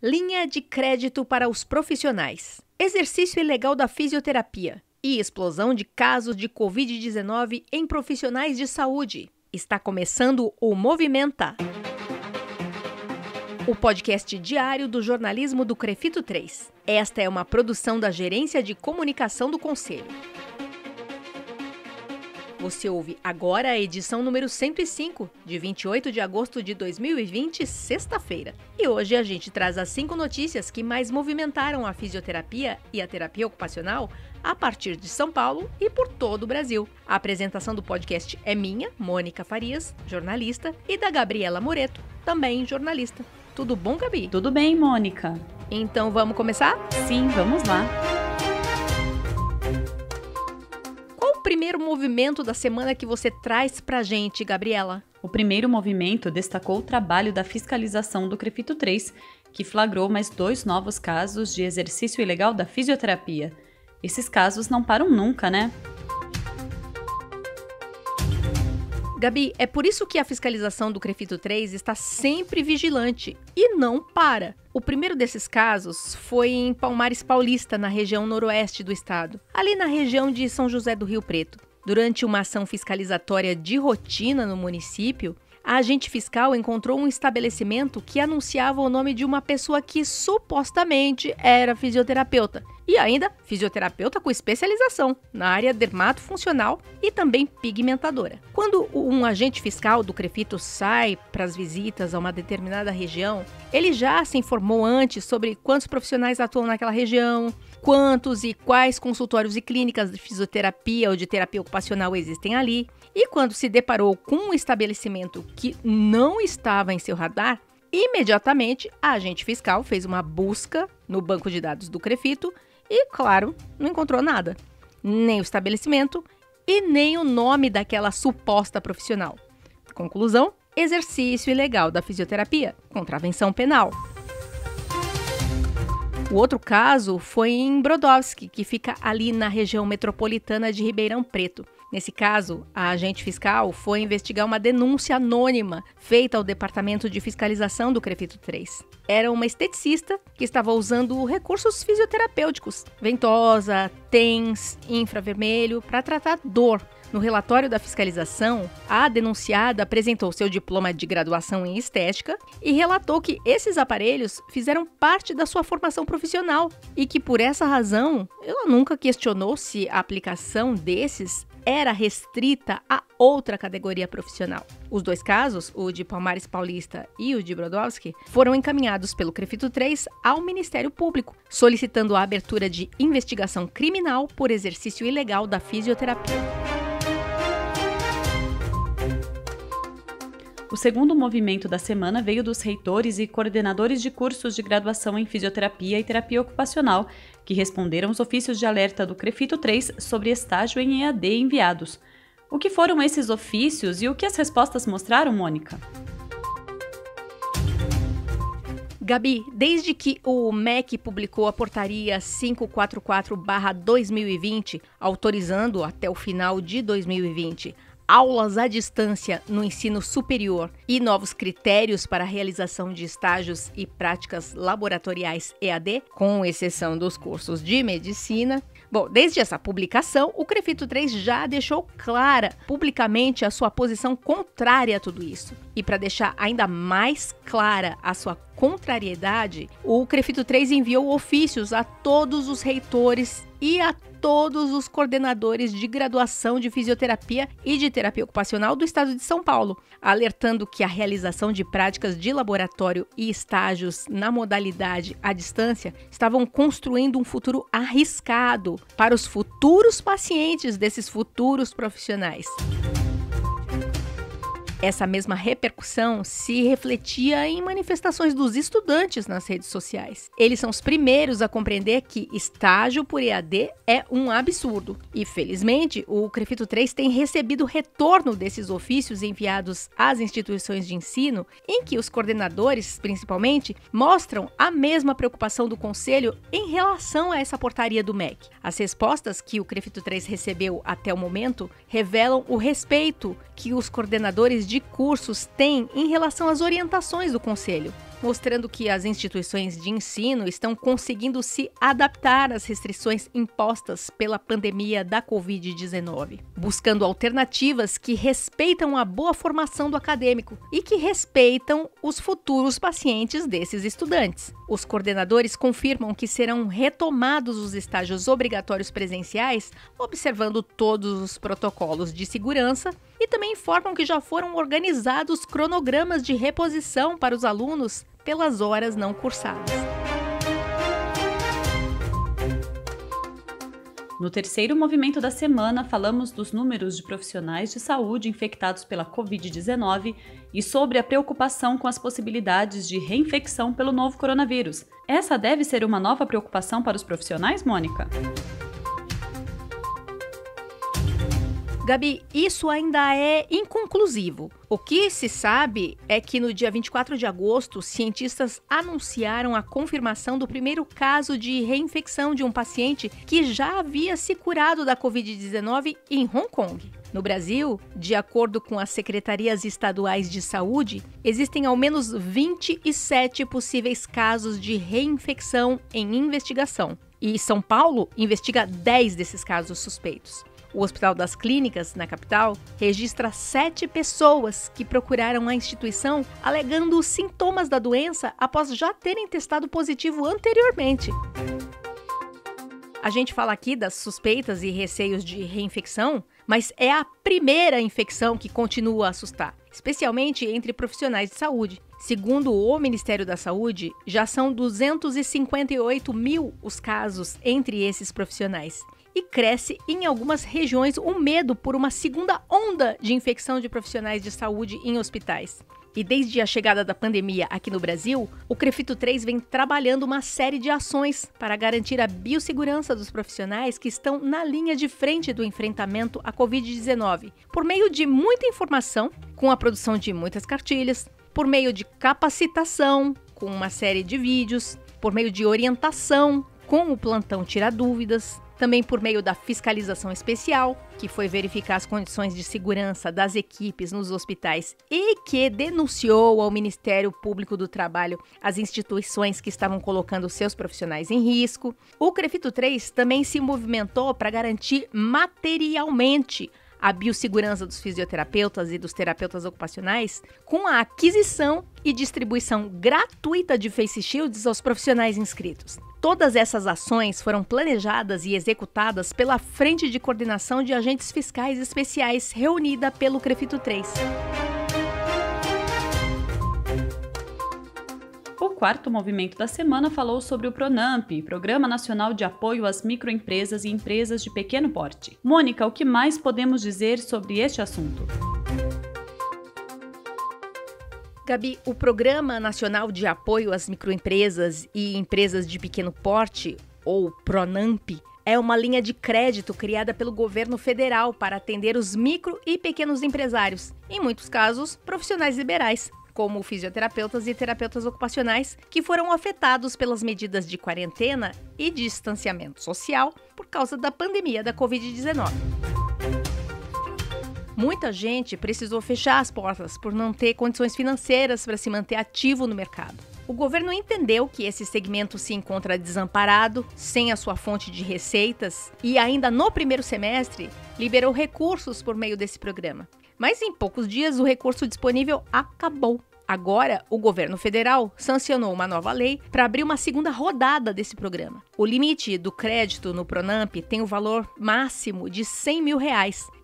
Linha de crédito para os profissionais. Exercício ilegal da fisioterapia. E explosão de casos de Covid-19 em profissionais de saúde. Está começando o Movimenta. O podcast diário do jornalismo do Crefito 3. Esta é uma produção da Gerência de Comunicação do Conselho. Você ouve agora a edição número 105, de 28 de agosto de 2020, sexta-feira. E hoje a gente traz as 5 notícias que mais movimentaram a fisioterapia e a terapia ocupacional a partir de São Paulo e por todo o Brasil. A apresentação do podcast é minha, Mônica Farias, jornalista, e da Gabriela Moreto, também jornalista. Tudo bom, Gabi? Tudo bem, Mônica. Então vamos começar? Sim, vamos lá. Qual o primeiro movimento da semana que você traz pra gente, Gabriela? O primeiro movimento destacou o trabalho da fiscalização do Crefito 3, que flagrou mais 2 novos casos de exercício ilegal da fisioterapia. Esses casos não param nunca, né? Gabi, é por isso que a fiscalização do Crefito 3 está sempre vigilante e não para. O primeiro desses casos foi em Palmares Paulista, na região noroeste do estado, ali na região de São José do Rio Preto. Durante uma ação fiscalizatória de rotina no município, a agente fiscal encontrou um estabelecimento que anunciava o nome de uma pessoa que supostamente era fisioterapeuta. E ainda fisioterapeuta com especialização na área dermatofuncional e também pigmentadora. Quando um agente fiscal do Crefito sai para as visitas a uma determinada região, ele já se informou antes sobre quantos profissionais atuam naquela região, quantos e quais consultórios e clínicas de fisioterapia ou de terapia ocupacional existem ali. E quando se deparou com um estabelecimento que não estava em seu radar, imediatamente a agente fiscal fez uma busca no banco de dados do Crefito e, claro, não encontrou nada. Nem o estabelecimento e nem o nome daquela suposta profissional. Conclusão: exercício ilegal da fisioterapia, contravenção penal. O outro caso foi em Brodowski, que fica ali na região metropolitana de Ribeirão Preto. Nesse caso, a agente fiscal foi investigar uma denúncia anônima feita ao Departamento de Fiscalização do Crefito 3. Era uma esteticista que estava usando recursos fisioterapêuticos, ventosa, TENS, infravermelho, para tratar dor. No relatório da fiscalização, a denunciada apresentou seu diploma de graduação em estética e relatou que esses aparelhos fizeram parte da sua formação profissional e que, por essa razão, ela nunca questionou se a aplicação desses era restrita a outra categoria profissional. Os 2 casos, o de Palmares Paulista e o de Brodowski, foram encaminhados pelo Crefito 3 ao Ministério Público, solicitando a abertura de investigação criminal por exercício ilegal da fisioterapia. O segundo movimento da semana veio dos reitores e coordenadores de cursos de graduação em fisioterapia e terapia ocupacional, que responderam os ofícios de alerta do Crefito 3 sobre estágio em EAD enviados. O que foram esses ofícios e o que as respostas mostraram, Mônica? Gabi, desde que o MEC publicou a portaria 544/2020, autorizando até o final de 2020 aulas à distância no ensino superior e novos critérios para a realização de estágios e práticas laboratoriais EAD, com exceção dos cursos de medicina. Bom, desde essa publicação, o Crefito 3 já deixou clara publicamente a sua posição contrária a tudo isso. E para deixar ainda mais clara a sua contrariedade, o Crefito 3 enviou ofícios a todos os reitores e a todos os coordenadores de graduação de fisioterapia e de terapia ocupacional do estado de São Paulo, alertando que a realização de práticas de laboratório e estágios na modalidade à distância estavam construindo um futuro arriscado para os futuros pacientes desses futuros profissionais. Essa mesma repercussão se refletia em manifestações dos estudantes nas redes sociais. Eles são os primeiros a compreender que estágio por EAD é um absurdo. E, felizmente, o Crefito 3 tem recebido retorno desses ofícios enviados às instituições de ensino, em que os coordenadores, principalmente, mostram a mesma preocupação do Conselho em relação a essa portaria do MEC. As respostas que o Crefito 3 recebeu até o momento revelam o respeito que os coordenadores de cursos têm em relação às orientações do Conselho. mostrando que as instituições de ensino estão conseguindo se adaptar às restrições impostas pela pandemia da Covid-19, buscando alternativas que respeitam a boa formação do acadêmico e que respeitam os futuros pacientes desses estudantes. Os coordenadores confirmam que serão retomados os estágios obrigatórios presenciais, observando todos os protocolos de segurança, e também informam que já foram organizados cronogramas de reposição para os alunos pelas horas não cursadas. No terceiro movimento da semana, falamos dos números de profissionais de saúde infectados pela Covid-19 e sobre a preocupação com as possibilidades de reinfecção pelo novo coronavírus. Essa deve ser uma nova preocupação para os profissionais, Mônica? Gabi, isso ainda é inconclusivo. O que se sabe é que no dia 24 de agosto, cientistas anunciaram a confirmação do primeiro caso de reinfecção de um paciente que já havia se curado da Covid-19 em Hong Kong. No Brasil, de acordo com as secretarias estaduais de saúde, existem ao menos 27 possíveis casos de reinfecção em investigação. E São Paulo investiga 10 desses casos suspeitos. O Hospital das Clínicas, na capital, registra 7 pessoas que procuraram a instituição alegando os sintomas da doença após já terem testado positivo anteriormente. A gente fala aqui das suspeitas e receios de reinfecção, mas é a primeira infecção que continua a assustar, especialmente entre profissionais de saúde. Segundo o Ministério da Saúde, já são 258 mil os casos entre esses profissionais. E cresce em algumas regiões o medo por uma segunda onda de infecção de profissionais de saúde em hospitais. E desde a chegada da pandemia aqui no Brasil, o CREFITO 3 vem trabalhando uma série de ações para garantir a biossegurança dos profissionais que estão na linha de frente do enfrentamento à Covid-19, por meio de muita informação, com a produção de muitas cartilhas, por meio de capacitação, com uma série de vídeos, por meio de orientação, com o plantão Tira Dúvidas, também por meio da fiscalização especial, que foi verificar as condições de segurança das equipes nos hospitais e que denunciou ao Ministério Público do Trabalho as instituições que estavam colocando seus profissionais em risco. O CREFITO 3 também se movimentou para garantir materialmente a biossegurança dos fisioterapeutas e dos terapeutas ocupacionais com a aquisição e distribuição gratuita de face shields aos profissionais inscritos. Todas essas ações foram planejadas e executadas pela Frente de Coordenação de Agentes Fiscais Especiais reunida pelo CREFITO 3. O quarto movimento da semana falou sobre o PRONAMP, Programa Nacional de Apoio às Microempresas e Empresas de Pequeno Porte. Mônica, o que mais podemos dizer sobre este assunto? Gabi, o Programa Nacional de Apoio às Microempresas e Empresas de Pequeno Porte, ou PRONAMP, é uma linha de crédito criada pelo governo federal para atender os micro e pequenos empresários, em muitos casos profissionais liberais, como fisioterapeutas e terapeutas ocupacionais, que foram afetados pelas medidas de quarentena e distanciamento social por causa da pandemia da Covid-19. Muita gente precisou fechar as portas por não ter condições financeiras para se manter ativo no mercado. O governo entendeu que esse segmento se encontra desamparado, sem a sua fonte de receitas, e ainda no primeiro semestre liberou recursos por meio desse programa. Mas em poucos dias o recurso disponível acabou. Agora, o governo federal sancionou uma nova lei para abrir uma segunda rodada desse programa. O limite do crédito no PRONAMP tem o valor máximo de R$100 mil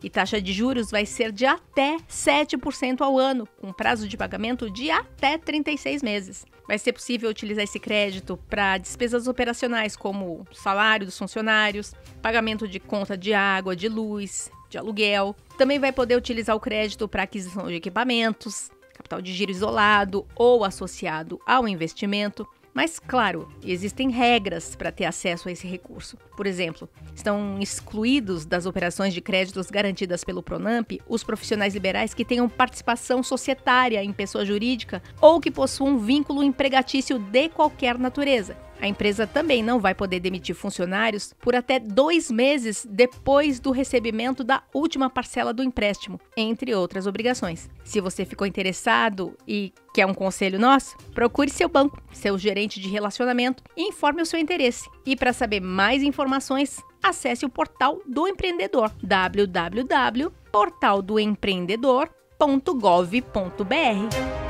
e taxa de juros vai ser de até 7% ao ano, com prazo de pagamento de até 36 meses. Vai ser possível utilizar esse crédito para despesas operacionais como salário dos funcionários, pagamento de conta de água, de luz, de aluguel. Também vai poder utilizar o crédito para aquisição de equipamentos, capital de giro isolado ou associado ao investimento. Mas, claro, existem regras para ter acesso a esse recurso. Por exemplo, estão excluídos das operações de créditos garantidas pelo PRONAMP os profissionais liberais que tenham participação societária em pessoa jurídica ou que possuam vínculo empregatício de qualquer natureza. A empresa também não vai poder demitir funcionários por até 2 meses depois do recebimento da última parcela do empréstimo, entre outras obrigações. Se você ficou interessado e quer um conselho nosso, procure seu banco, seu gerente de relacionamento e informe o seu interesse. E para saber mais informações, acesse o Portal do Empreendedor, www.portaldoempreendedor.gov.br.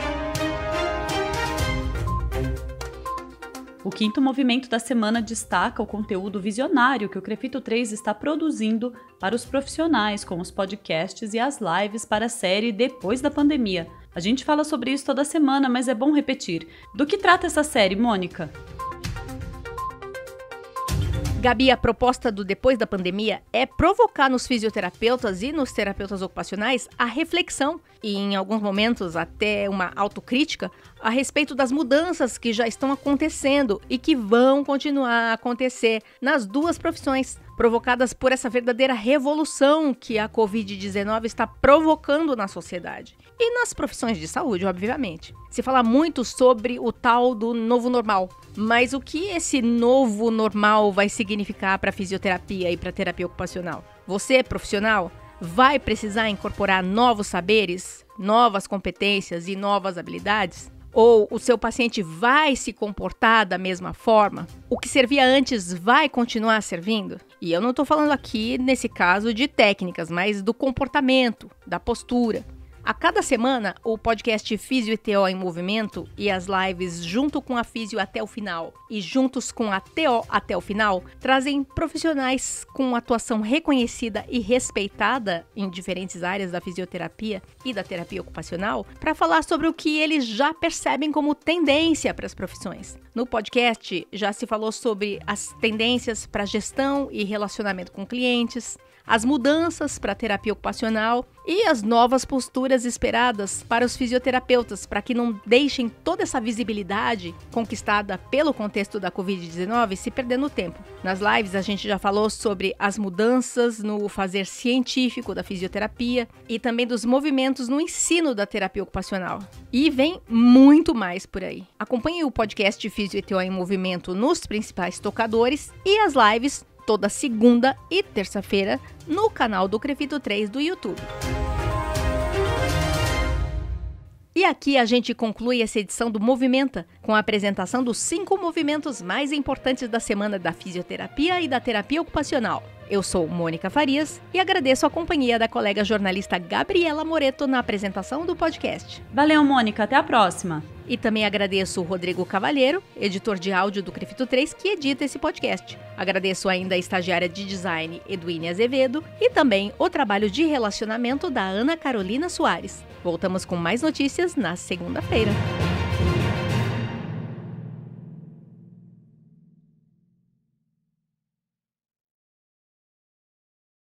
O 5º movimento da semana destaca o conteúdo visionário que o Crefito 3 está produzindo para os profissionais, com os podcasts e as lives para a série Depois da Pandemia. A gente fala sobre isso toda semana, mas é bom repetir. Do que trata essa série, Mônica? Gabi, a proposta do Depois da Pandemia é provocar nos fisioterapeutas e nos terapeutas ocupacionais a reflexão e, em alguns momentos, até uma autocrítica a respeito das mudanças que já estão acontecendo e que vão continuar a acontecer nas duas profissões, provocadas por essa verdadeira revolução que a Covid-19 está provocando na sociedade. E nas profissões de saúde, obviamente. Se fala muito sobre o tal do novo normal, mas o que esse novo normal vai significar para a fisioterapia e para a terapia ocupacional? Você, profissional, vai precisar incorporar novos saberes, novas competências e novas habilidades? Ou o seu paciente vai se comportar da mesma forma? O que servia antes vai continuar servindo? E eu não estou falando aqui, nesse caso, de técnicas, mas do comportamento, da postura. A cada semana, o podcast Físio e TO em Movimento e as lives Junto com a Físio até o Final e Juntos com a TO até o Final trazem profissionais com atuação reconhecida e respeitada em diferentes áreas da fisioterapia e da terapia ocupacional para falar sobre o que eles já percebem como tendência para as profissões. No podcast, já se falou sobre as tendências para gestão e relacionamento com clientes, as mudanças para a terapia ocupacional e as novas posturas esperadas para os fisioterapeutas para que não deixem toda essa visibilidade conquistada pelo contexto da Covid-19 se perder no tempo. Nas lives a gente já falou sobre as mudanças no fazer científico da fisioterapia e também dos movimentos no ensino da terapia ocupacional. E vem muito mais por aí. Acompanhe o podcast Físio e TO em Movimento nos principais tocadores e as lives toda segunda e terça-feira no canal do Crefito 3 do YouTube. E aqui a gente conclui essa edição do Movimenta com a apresentação dos 5 movimentos mais importantes da semana da fisioterapia e da terapia ocupacional. Eu sou Mônica Farias e agradeço a companhia da colega jornalista Gabriela Moreto na apresentação do podcast. Valeu, Mônica. Até a próxima. E também agradeço o Rodrigo Cavalheiro, editor de áudio do Crefito 3, que edita esse podcast. Agradeço ainda a estagiária de design Edwine Azevedo e também o trabalho de relacionamento da Ana Carolina Soares. Voltamos com mais notícias na segunda-feira.